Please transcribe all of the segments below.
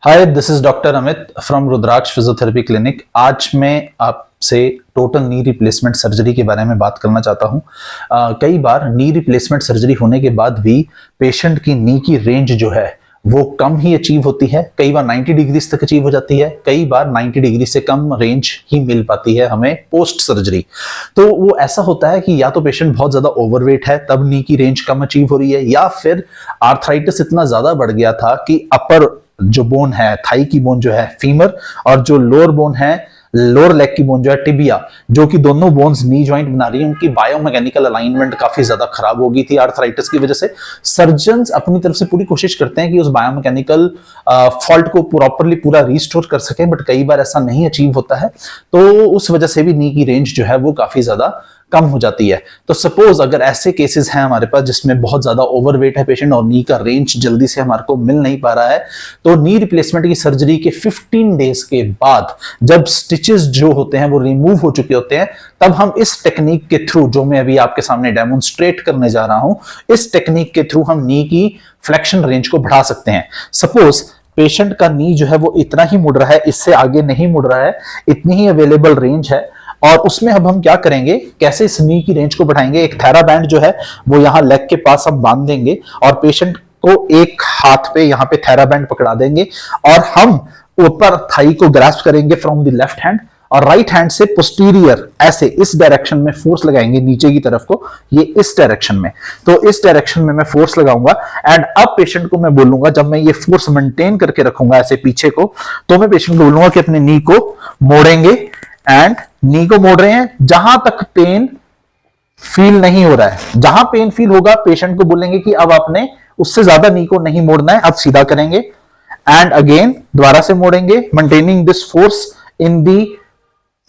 Hi, this is doctor Amit from Rudraksh physiotherapy clinic. आज मैं आपसे टोटल नी रिप्लेसमेंट सर्जरी के बारे में बात करना चाहता हूं। कई बार नी रिप्लेसमेंट सर्जरी होने के बाद भी पेशेंट की नी की रेंज जो है वो कम ही अचीव होती है। कई बार 90 डिग्री तक अचीव हो जाती है, कई बार 90 डिग्री से कम रेंज ही मिल पाती है हमें पोस्ट सर्जरी। तो वो ऐसा होता है कि या तो पेशेंट बहुत ज्यादा ओवरवेट है तब नी की रेंज कम अचीव हो रही है, या फिर आर्थराइटिस इतना ज्यादा बढ़ गया था कि अपर जो बोन है, थाई की बोन जो है फीमर, और जो लोअर बोन है, लोअर लेग की बोन जो है टिबिया, जो कि दोनों बोन्स नी जॉइंट बना रही है, उनकी बायोमैकेनिकल अलाइनमेंट काफी ज्यादा खराब हो गई थी आर्थराइटिस की वजह से। सर्जन्स अपनी तरफ से पूरी कोशिश करते हैं कि उस बायोमैकेनिकल फॉल्ट को प्रॉपरली पूरा रिस्टोर कर सकें, बट कई बार ऐसा नहीं अचीव होता है, तो उस वजह से भी नी की रेंज जो है वो काफी ज्यादा कम हो जाती है। तो सपोज अगर ऐसे केसेस हैं हमारे पास जिसमें बहुत ज्यादा ओवरवेट है पेशेंट और नी का रेंज जल्दी से हमारे को मिल नहीं पा रहा है, तो नी रिप्लेसमेंट की सर्जरी के 15 डेज के बाद जब स्टिचेस जो होते हैं वो रिमूव हो चुके होते हैं, तब हम इस टेक्निक के थ्रू, जो मैं अभी आपके सामने डेमोन्स्ट्रेट करने जा रहा हूं, इस टेक्निक के थ्रू हम नी की फ्लेक्शन रेंज को बढ़ा सकते हैं। सपोज पेशेंट का नी जो है वो इतना ही मुड़ रहा है, इससे आगे नहीं मुड़ रहा है, इतनी ही अवेलेबल रेंज है, और उसमें अब हम क्या करेंगे, कैसे इस नी की रेंज को बढ़ाएंगे। एक थेरा बैंड जो है वो यहाँ लेग के पास हम बांध देंगे और पेशेंट को एक हाथ पे यहाँ पे थेरा बैंड पकड़ा देंगे, और हम ऊपर थाई को ग्रास्प करेंगे फ्रॉम द लेफ्ट हैंड, और राइट हैंड से पोस्टीरियर ऐसे इस डायरेक्शन में फोर्स लगाएंगे नीचे की तरफ को, ये इस डायरेक्शन में। तो इस डायरेक्शन में मैं फोर्स लगाऊंगा, एंड अब पेशेंट को मैं बोलूंगा, जब मैं ये फोर्स मेंटेन करके रखूंगा ऐसे पीछे को, तो मैं पेशेंट को बोलूंगा कि अपने नी को मोड़ेंगे, एंड नी को मोड़ रहे हैं जहां तक पेन फील नहीं हो रहा है। जहां पेन फील होगा पेशेंट को बोलेंगे कि अब आपने उससे ज्यादा नी को नहीं मोड़ना है, अब सीधा करेंगे, एंड अगेन दोबारा से मोड़ेंगे, maintaining this force in the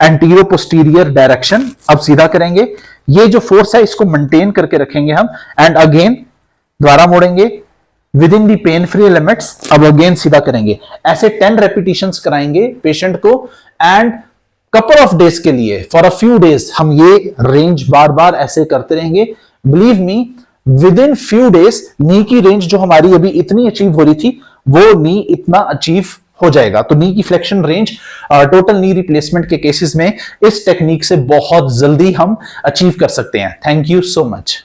anterior posterior direction. अब सीधा करेंगे, ये जो फोर्स है इसको मेंटेन करके रखेंगे हम, एंड अगेन दोबारा मोड़ेंगे within the pain free limits, अब अगेन सीधा करेंगे। ऐसे 10 रेपिटेशंस कराएंगे पेशेंट को, एंड कपल ऑफ डेज के लिए, फॉर अ फ्यू डेज हम ये रेंज बार बार ऐसे करते रहेंगे। Believe me, within few days knee की रेंज जो हमारी अभी इतनी अचीव हो रही थी वो नी इतना अचीव हो जाएगा। तो नी की flexion range total knee replacement के केसेस में इस टेक्निक से बहुत जल्दी हम अचीव कर सकते हैं। Thank you so much.